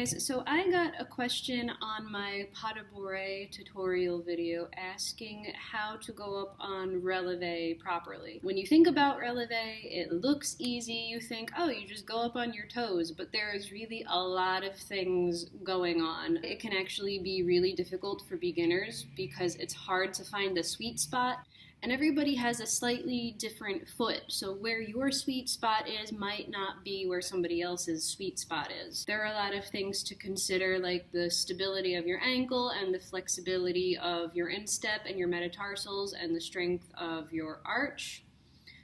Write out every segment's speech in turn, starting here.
guys, so I got a question on my pas de bourrée tutorial video asking how to go up on relevé properly. When you think about relevé, it looks easy. You think, oh, you just go up on your toes, but there is really a lot of things going on. It can actually be really difficult for beginners because it's hard to find the sweet spot. And everybody has a slightly different foot, so where your sweet spot is might not be where somebody else's sweet spot is. There are a lot of things to consider, like the stability of your ankle and the flexibility of your instep and your metatarsals and the strength of your arch.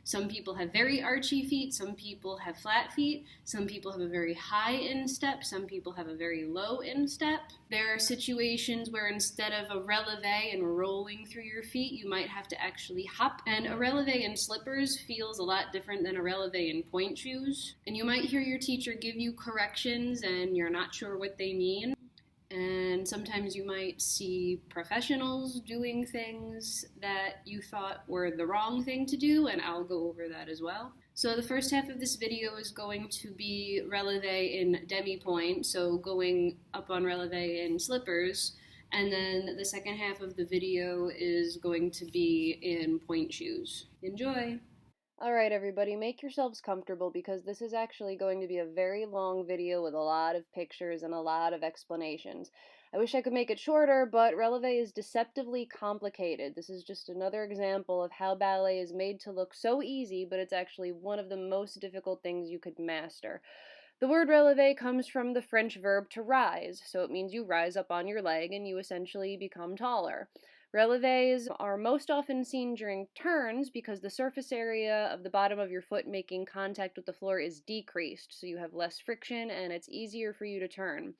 Some people have very archy feet, some people have flat feet, some people have a very high instep, some people have a very low instep. There are situations where instead of a relevé and rolling through your feet, you might have to actually hop. And a relevé in slippers feels a lot different than a relevé in pointe shoes. And you might hear your teacher give you corrections and you're not sure what they mean. And sometimes you might see professionals doing things that you thought were the wrong thing to do, and I'll go over that as well. So the first half of this video is going to be relevé in demi pointe, so going up on relevé in slippers, and then the second half of the video is going to be in pointe shoes. Enjoy! Alright everybody, make yourselves comfortable because this is actually going to be a very long video with a lot of pictures and a lot of explanations. I wish I could make it shorter, but relevé is deceptively complicated. This is just another example of how ballet is made to look so easy, but it's actually one of the most difficult things you could master. The word relevé comes from the French verb to rise, so it means you rise up on your leg and you essentially become taller. Relevés are most often seen during turns because the surface area of the bottom of your foot making contact with the floor is decreased, so you have less friction and it's easier for you to turn.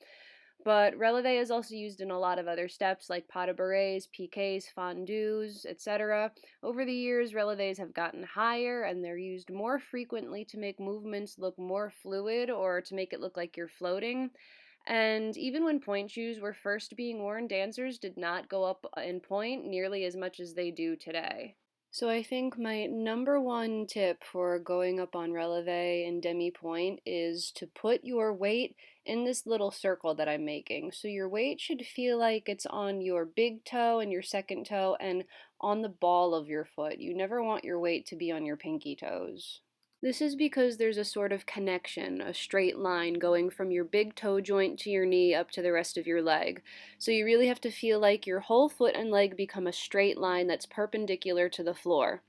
But relevé is also used in a lot of other steps like pas de bourrées, piqués, fondus, etc. Over the years, relevés have gotten higher and they're used more frequently to make movements look more fluid or to make it look like you're floating. And even when pointe shoes were first being worn, dancers did not go up in pointe nearly as much as they do today. So I think my number one tip for going up on relevé and demi pointe is to put your weight in this little circle that I'm making. So your weight should feel like it's on your big toe and your second toe and on the ball of your foot. You never want your weight to be on your pinky toes. This is because there's a sort of connection, a straight line going from your big toe joint to your knee up to the rest of your leg. So you really have to feel like your whole foot and leg become a straight line that's perpendicular to the floor.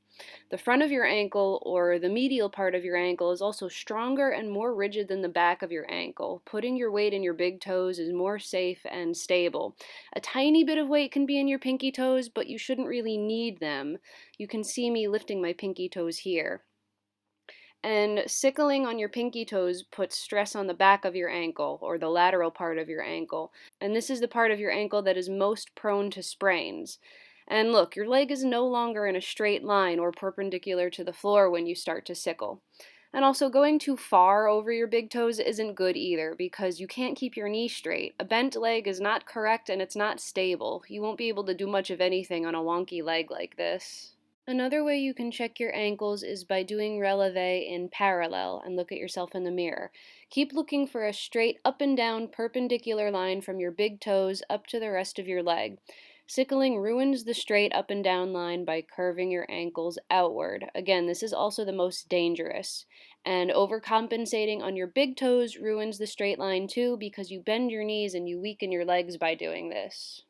The front of your ankle, or the medial part of your ankle, is also stronger and more rigid than the back of your ankle. Putting your weight in your big toes is more safe and stable. A tiny bit of weight can be in your pinky toes, but you shouldn't really need them. You can see me lifting my pinky toes here. And sickling on your pinky toes puts stress on the back of your ankle, or the lateral part of your ankle. And this is the part of your ankle that is most prone to sprains. And look, your leg is no longer in a straight line or perpendicular to the floor when you start to sickle. And also, going too far over your big toes isn't good either, because you can't keep your knee straight. A bent leg is not correct and it's not stable. You won't be able to do much of anything on a wonky leg like this. Another way you can check your ankles is by doing relevé in parallel and look at yourself in the mirror. Keep looking for a straight up and down perpendicular line from your big toes up to the rest of your leg. Sickling ruins the straight up and down line by curving your ankles outward. Again, this is also the most dangerous. And overcompensating on your big toes ruins the straight line too because you bend your knees and you weaken your legs by doing this.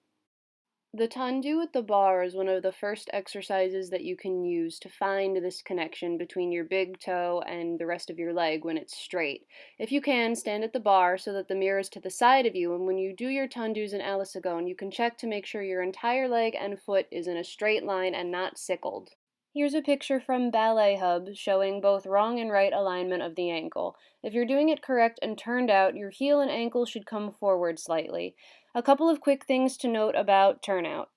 The tendu with the bar is one of the first exercises that you can use to find this connection between your big toe and the rest of your leg when it's straight. If you can, stand at the bar so that the mirror is to the side of you, and when you do your tendus and ala seconde, you can check to make sure your entire leg and foot is in a straight line and not sickled. Here's a picture from Ballet Hub showing both wrong and right alignment of the ankle. If you're doing it correct and turned out, your heel and ankle should come forward slightly. A couple of quick things to note about turnout.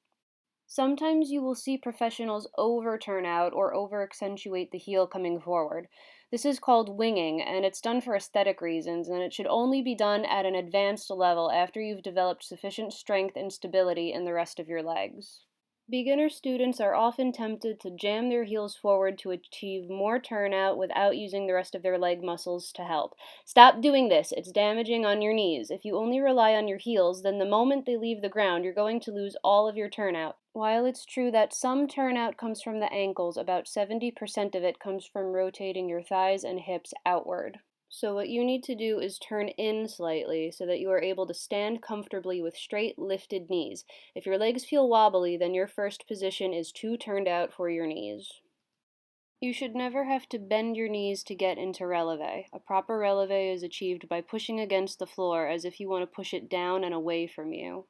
Sometimes you will see professionals over-turn out or over-accentuate the heel coming forward. This is called winging, and it's done for aesthetic reasons, and it should only be done at an advanced level after you've developed sufficient strength and stability in the rest of your legs. Beginner students are often tempted to jam their heels forward to achieve more turnout without using the rest of their leg muscles to help. Stop doing this, it's damaging on your knees. If you only rely on your heels, then the moment they leave the ground, you're going to lose all of your turnout. While it's true that some turnout comes from the ankles, about 70% of it comes from rotating your thighs and hips outward. So what you need to do is turn in slightly so that you are able to stand comfortably with straight lifted knees. If your legs feel wobbly, then your first position is too turned out for your knees. You should never have to bend your knees to get into relevé. A proper relevé is achieved by pushing against the floor as if you want to push it down and away from you.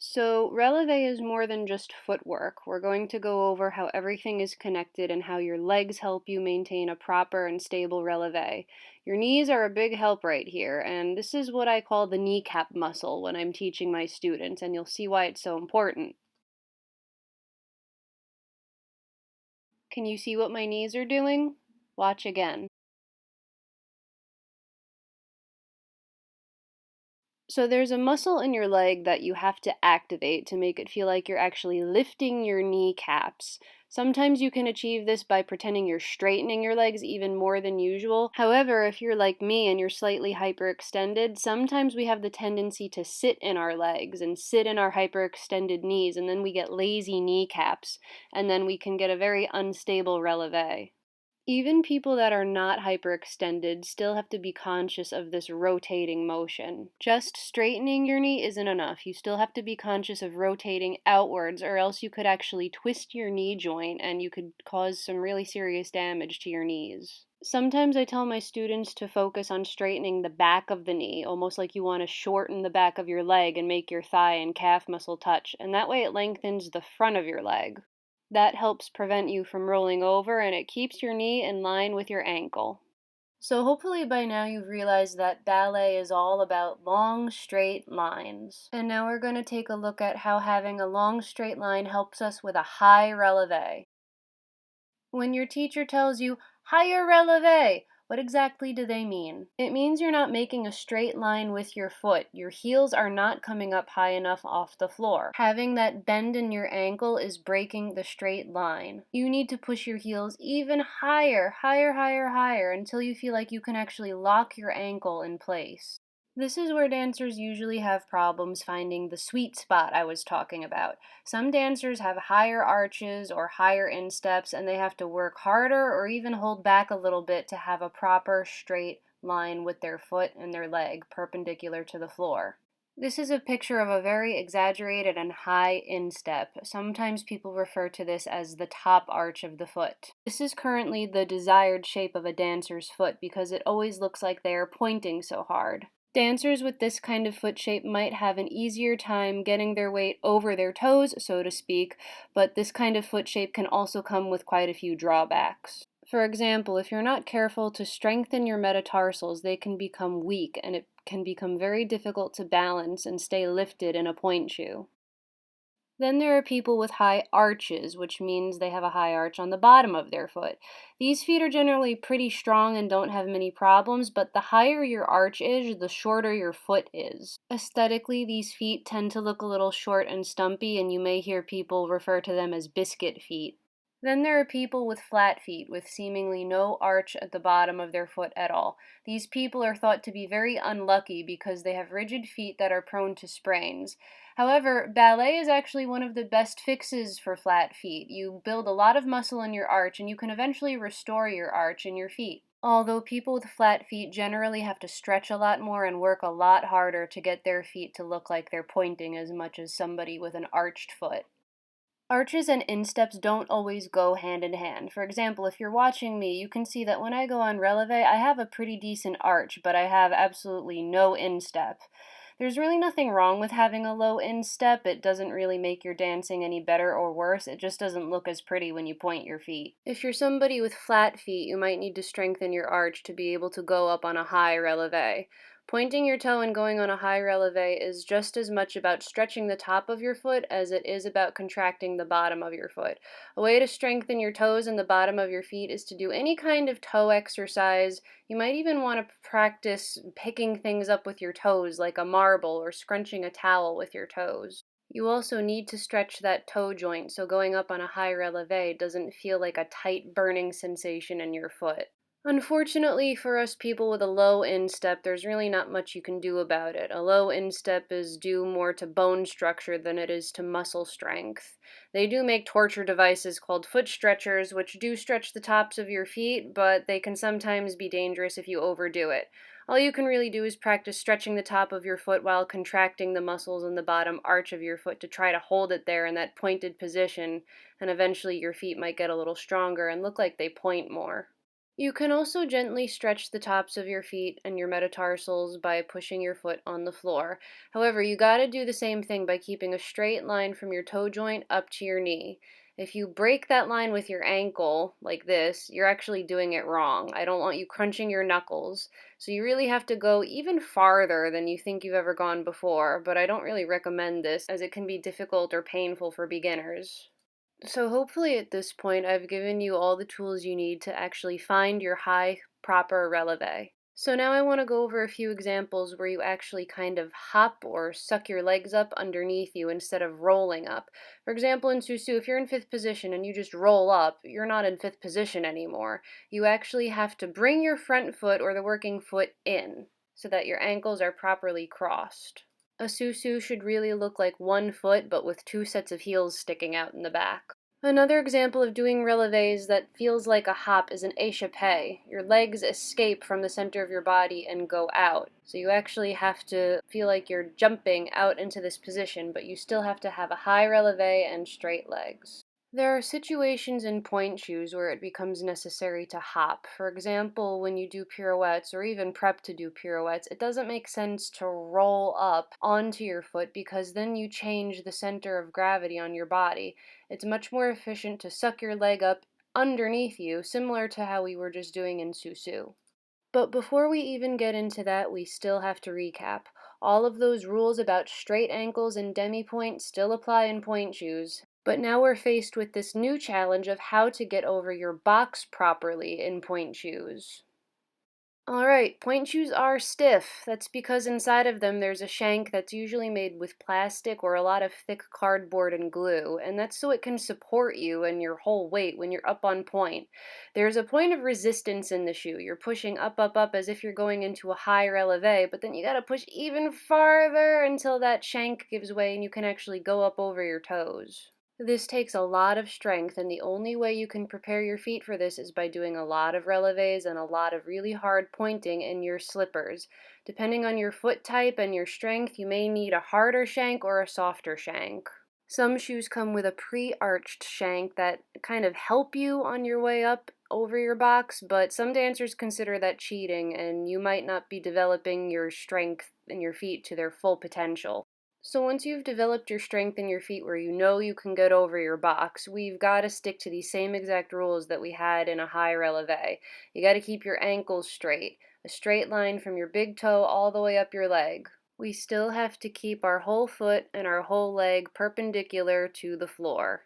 So, relevé is more than just footwork. We're going to go over how everything is connected and how your legs help you maintain a proper and stable relevé. Your knees are a big help right here, and this is what I call the kneecap muscle when I'm teaching my students, and you'll see why it's so important. Can you see what my knees are doing? Watch again. So there's a muscle in your leg that you have to activate to make it feel like you're actually lifting your kneecaps. Sometimes you can achieve this by pretending you're straightening your legs even more than usual. However, if you're like me and you're slightly hyperextended, sometimes we have the tendency to sit in our legs and sit in our hyperextended knees, and then we get lazy kneecaps, and then we can get a very unstable relevé. Even people that are not hyperextended still have to be conscious of this rotating motion. Just straightening your knee isn't enough. You still have to be conscious of rotating outwards, or else you could actually twist your knee joint and you could cause some really serious damage to your knees. Sometimes I tell my students to focus on straightening the back of the knee, almost like you want to shorten the back of your leg and make your thigh and calf muscle touch, and that way it lengthens the front of your leg. That helps prevent you from rolling over, and it keeps your knee in line with your ankle. So hopefully by now you've realized that ballet is all about long straight lines. And now we're going to take a look at how having a long straight line helps us with a high relevé. When your teacher tells you, higher relevé, what exactly do they mean? It means you're not making a straight line with your foot. Your heels are not coming up high enough off the floor. Having that bend in your ankle is breaking the straight line. You need to push your heels even higher, higher, higher, higher, until you feel like you can actually lock your ankle in place. This is where dancers usually have problems finding the sweet spot I was talking about. Some dancers have higher arches or higher insteps, and they have to work harder or even hold back a little bit to have a proper straight line with their foot and their leg perpendicular to the floor. This is a picture of a very exaggerated and high instep. Sometimes people refer to this as the top arch of the foot. This is currently the desired shape of a dancer's foot because it always looks like they are pointing so hard. Dancers with this kind of foot shape might have an easier time getting their weight over their toes, so to speak, but this kind of foot shape can also come with quite a few drawbacks. For example, if you're not careful to strengthen your metatarsals, they can become weak, and it can become very difficult to balance and stay lifted in a pointe shoe. Then there are people with high arches, which means they have a high arch on the bottom of their foot. These feet are generally pretty strong and don't have many problems, but the higher your arch is, the shorter your foot is. Aesthetically, these feet tend to look a little short and stumpy, and you may hear people refer to them as biscuit feet. Then there are people with flat feet, with seemingly no arch at the bottom of their foot at all. These people are thought to be very unlucky because they have rigid feet that are prone to sprains. However, ballet is actually one of the best fixes for flat feet. You build a lot of muscle in your arch, and you can eventually restore your arch in your feet. Although people with flat feet generally have to stretch a lot more and work a lot harder to get their feet to look like they're pointing as much as somebody with an arched foot. Arches and insteps don't always go hand in hand. For example, if you're watching me, you can see that when I go on relevé, I have a pretty decent arch, but I have absolutely no instep. There's really nothing wrong with having a low instep. It doesn't really make your dancing any better or worse. It just doesn't look as pretty when you point your feet. If you're somebody with flat feet, you might need to strengthen your arch to be able to go up on a high relevé. Pointing your toe and going on a high relevé is just as much about stretching the top of your foot as it is about contracting the bottom of your foot. A way to strengthen your toes and the bottom of your feet is to do any kind of toe exercise. You might even want to practice picking things up with your toes, like a marble, or scrunching a towel with your toes. You also need to stretch that toe joint so going up on a high relevé doesn't feel like a tight burning sensation in your foot. Unfortunately for us people with a low instep, there's really not much you can do about it. A low instep is due more to bone structure than it is to muscle strength. They do make torture devices called foot stretchers, which do stretch the tops of your feet, but they can sometimes be dangerous if you overdo it. All you can really do is practice stretching the top of your foot while contracting the muscles in the bottom arch of your foot to try to hold it there in that pointed position, and eventually your feet might get a little stronger and look like they point more. You can also gently stretch the tops of your feet and your metatarsals by pushing your foot on the floor. However, you gotta do the same thing by keeping a straight line from your toe joint up to your knee. If you break that line with your ankle, like this, you're actually doing it wrong. I don't want you crunching your knuckles. So you really have to go even farther than you think you've ever gone before, but I don't really recommend this as it can be difficult or painful for beginners. So hopefully at this point I've given you all the tools you need to actually find your high proper relevé. So now I want to go over a few examples where you actually kind of hop or suck your legs up underneath you instead of rolling up. For example, in Susu, if you're in fifth position and you just roll up, you're not in fifth position anymore. You actually have to bring your front foot or the working foot in so that your ankles are properly crossed. A susu should really look like one foot but with two sets of heels sticking out in the back. Another example of doing relevés that feels like a hop is an échappé. Your legs escape from the center of your body and go out. So you actually have to feel like you're jumping out into this position, but you still have to have a high relevé and straight legs. There are situations in point shoes where it becomes necessary to hop. For example, when you do pirouettes or even prep to do pirouettes, it doesn't make sense to roll up onto your foot because then you change the center of gravity on your body. It's much more efficient to suck your leg up underneath you, similar to how we were just doing in Susu. But before we even get into that, we still have to recap. All of those rules about straight ankles and demi-point still apply in point shoes. But now we're faced with this new challenge of how to get over your box properly in point shoes. Alright, point shoes are stiff. That's because inside of them there's a shank that's usually made with plastic or a lot of thick cardboard and glue, and that's so it can support you and your whole weight when you're up on point. There's a point of resistance in the shoe. You're pushing up, up, up as if you're going into a high relevé, but then you gotta push even farther until that shank gives way and you can actually go up over your toes. This takes a lot of strength, and the only way you can prepare your feet for this is by doing a lot of relevés and a lot of really hard pointing in your slippers. Depending on your foot type and your strength, you may need a harder shank or a softer shank. Some shoes come with a pre-arched shank that kind of help you on your way up over your box, but some dancers consider that cheating, and you might not be developing your strength in your feet to their full potential. So once you've developed your strength in your feet where you know you can get over your box, we've got to stick to these same exact rules that we had in a high relevé. You got to keep your ankles straight, a straight line from your big toe all the way up your leg. We still have to keep our whole foot and our whole leg perpendicular to the floor.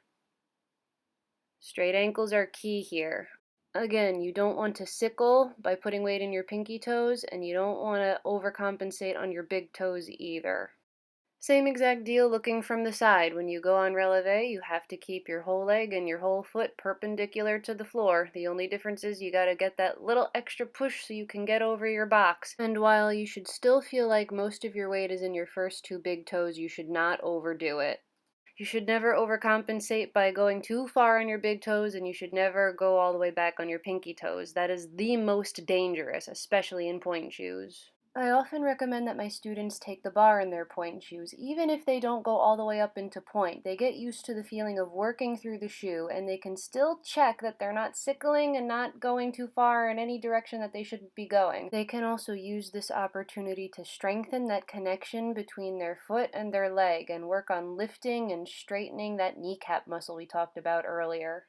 Straight ankles are key here. Again, you don't want to sickle by putting weight in your pinky toes, and you don't want to overcompensate on your big toes either. Same exact deal looking from the side. When you go on relevé, you have to keep your whole leg and your whole foot perpendicular to the floor. The only difference is you gotta get that little extra push so you can get over your box. And while you should still feel like most of your weight is in your first two big toes, you should not overdo it. You should never overcompensate by going too far on your big toes, and you should never go all the way back on your pinky toes. That is the most dangerous, especially in point shoes. I often recommend that my students take the bar in their point shoes, even if they don't go all the way up into point. They get used to the feeling of working through the shoe, and they can still check that they're not sickling and not going too far in any direction that they should be going. They can also use this opportunity to strengthen that connection between their foot and their leg and work on lifting and straightening that kneecap muscle we talked about earlier.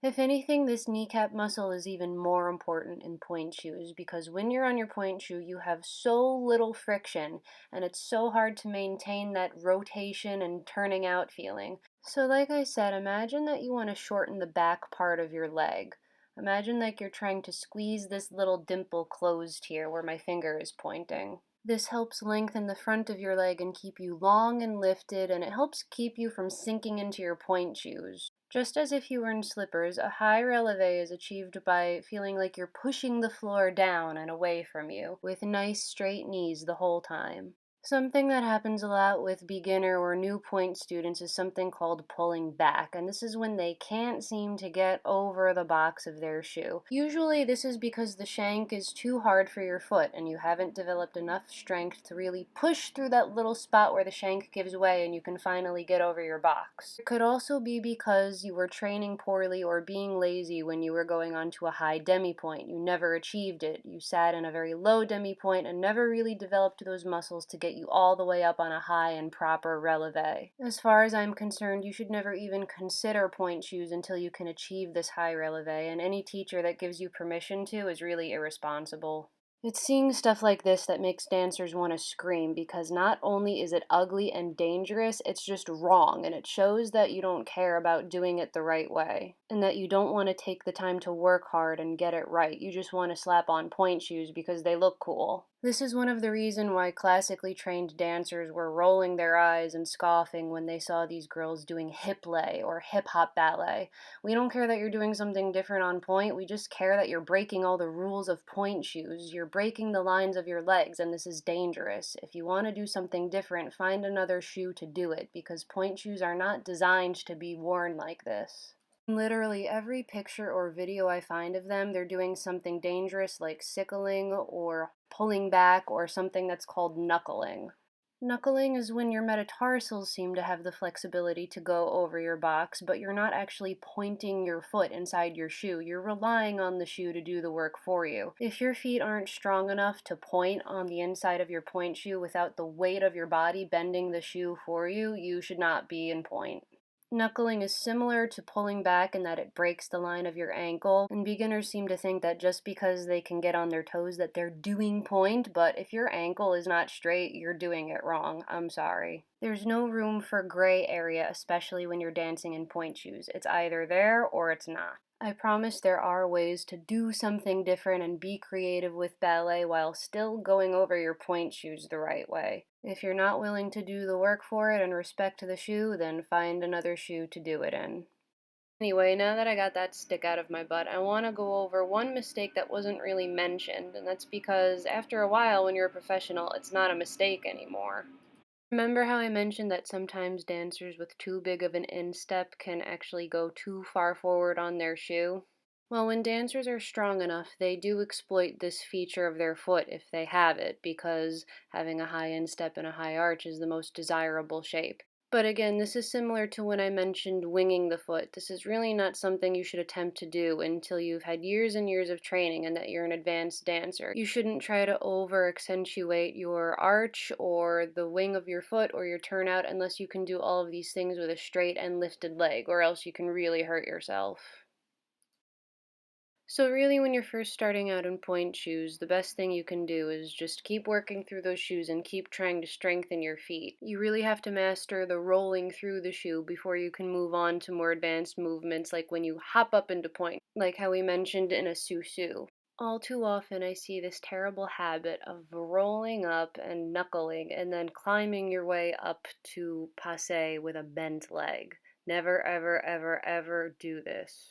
If anything, this kneecap muscle is even more important in point shoes because when you're on your point shoe, you have so little friction and it's so hard to maintain that rotation and turning out feeling. So like I said, imagine that you want to shorten the back part of your leg. Imagine like you're trying to squeeze this little dimple closed here where my finger is pointing. This helps lengthen the front of your leg and keep you long and lifted, and it helps keep you from sinking into your pointe shoes. Just as if you were in slippers, a high relevé is achieved by feeling like you're pushing the floor down and away from you, with nice straight knees the whole time. Something that happens a lot with beginner or new pointe students is something called pulling back, and this is when they can't seem to get over the box of their shoe. Usually this is because the shank is too hard for your foot and you haven't developed enough strength to really push through that little spot where the shank gives way and you can finally get over your box. It could also be because you were training poorly or being lazy when you were going on to a high demi point. You never achieved it. You sat in a very low demi point and never really developed those muscles to get you all the way up on a high and proper relevé. As far as I'm concerned, you should never even consider pointe shoes until you can achieve this high relevé, and any teacher that gives you permission to is really irresponsible. It's seeing stuff like this that makes dancers want to scream, because not only is it ugly and dangerous, it's just wrong, and it shows that you don't care about doing it the right way, and that you don't want to take the time to work hard and get it right. You just want to slap on pointe shoes because they look cool. This is one of the reasons why classically trained dancers were rolling their eyes and scoffing when they saw these girls doing hip lay or hip hop ballet. We don't care that you're doing something different on pointe, we just care that you're breaking all the rules of pointe shoes. You're breaking the lines of your legs, and this is dangerous. If you want to do something different, find another shoe to do it, because pointe shoes are not designed to be worn like this. Literally every picture or video I find of them, they're doing something dangerous like sickling or pulling back or something that's called knuckling. Knuckling is when your metatarsals seem to have the flexibility to go over your box, but you're not actually pointing your foot inside your shoe. You're relying on the shoe to do the work for you. If your feet aren't strong enough to point on the inside of your pointe shoe without the weight of your body bending the shoe for you, you should not be in pointe. Knuckling is similar to pulling back in that it breaks the line of your ankle, and beginners seem to think that just because they can get on their toes that they're doing pointe, but if your ankle is not straight, you're doing it wrong. I'm sorry. There's no room for gray area, especially when you're dancing in pointe shoes. It's either there or it's not. I promise there are ways to do something different and be creative with ballet while still going over your pointe shoes the right way. If you're not willing to do the work for it and respect the shoe, then find another shoe to do it in. Anyway, now that I got that stick out of my butt, I want to go over one mistake that wasn't really mentioned, and that's because after a while, when you're a professional, it's not a mistake anymore. Remember how I mentioned that sometimes dancers with too big of an instep can actually go too far forward on their shoe? Well, when dancers are strong enough, they do exploit this feature of their foot if they have it, because having a high instep and a high arch is the most desirable shape. But again, this is similar to when I mentioned winging the foot. This is really not something you should attempt to do until you've had years and years of training and that you're an advanced dancer. You shouldn't try to over-accentuate your arch or the wing of your foot or your turnout unless you can do all of these things with a straight and lifted leg, or else you can really hurt yourself. So really, when you're first starting out in pointe shoes, the best thing you can do is just keep working through those shoes and keep trying to strengthen your feet. You really have to master the rolling through the shoe before you can move on to more advanced movements, like when you hop up into pointe, like how we mentioned in a sous-sus. All too often I see this terrible habit of rolling up and knuckling and then climbing your way up to passe with a bent leg. Never, ever, ever, ever do this.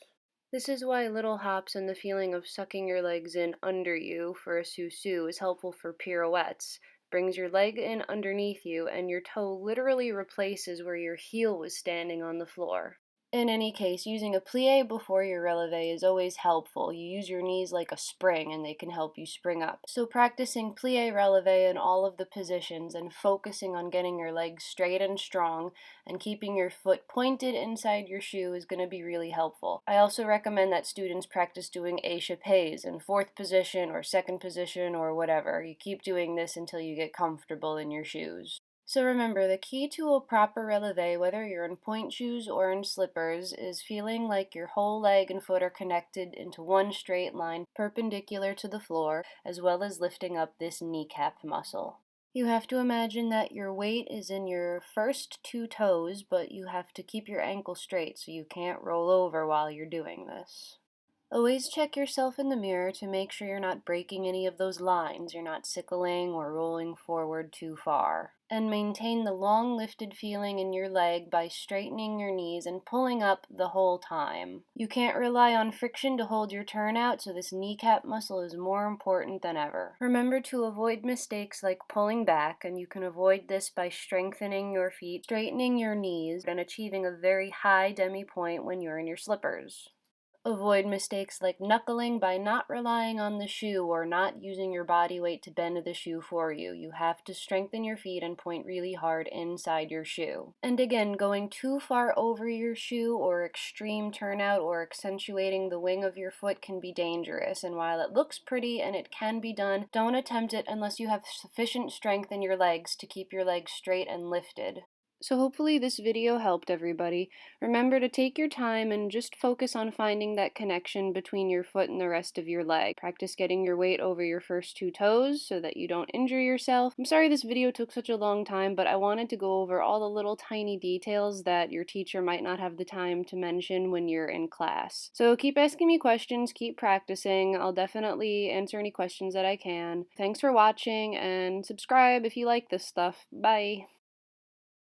This is why little hops and the feeling of sucking your legs in under you for a sous-sus is helpful for pirouettes. Brings your leg in underneath you and your toe literally replaces where your heel was standing on the floor. In any case, using a plie before your relevé is always helpful. You use your knees like a spring and they can help you spring up. So practicing plie relevé in all of the positions and focusing on getting your legs straight and strong and keeping your foot pointed inside your shoe is going to be really helpful. I also recommend that students practice doing échappés in fourth position or second position or whatever. You keep doing this until you get comfortable in your shoes. So remember, the key to a proper relevé, whether you're in pointe shoes or in slippers, is feeling like your whole leg and foot are connected into one straight line perpendicular to the floor, as well as lifting up this kneecap muscle. You have to imagine that your weight is in your first two toes, but you have to keep your ankle straight so you can't roll over while you're doing this. Always check yourself in the mirror to make sure you're not breaking any of those lines, you're not sickling or rolling forward too far. And maintain the long lifted feeling in your leg by straightening your knees and pulling up the whole time. You can't rely on friction to hold your turnout, so this kneecap muscle is more important than ever. Remember to avoid mistakes like pulling back, and you can avoid this by strengthening your feet, straightening your knees, and achieving a very high demi point when you're in your slippers. Avoid mistakes like knuckling by not relying on the shoe or not using your body weight to bend the shoe for you. You have to strengthen your feet and point really hard inside your shoe. And again, going too far over your shoe or extreme turnout or accentuating the wing of your foot can be dangerous. And while it looks pretty and it can be done, don't attempt it unless you have sufficient strength in your legs to keep your legs straight and lifted. So hopefully this video helped everybody. Remember to take your time and just focus on finding that connection between your foot and the rest of your leg. Practice getting your weight over your first 2 toes so that you don't injure yourself. I'm sorry this video took such a long time, but I wanted to go over all the little tiny details that your teacher might not have the time to mention when you're in class. So keep asking me questions, keep practicing. I'll definitely answer any questions that I can. Thanks for watching and subscribe if you like this stuff. Bye!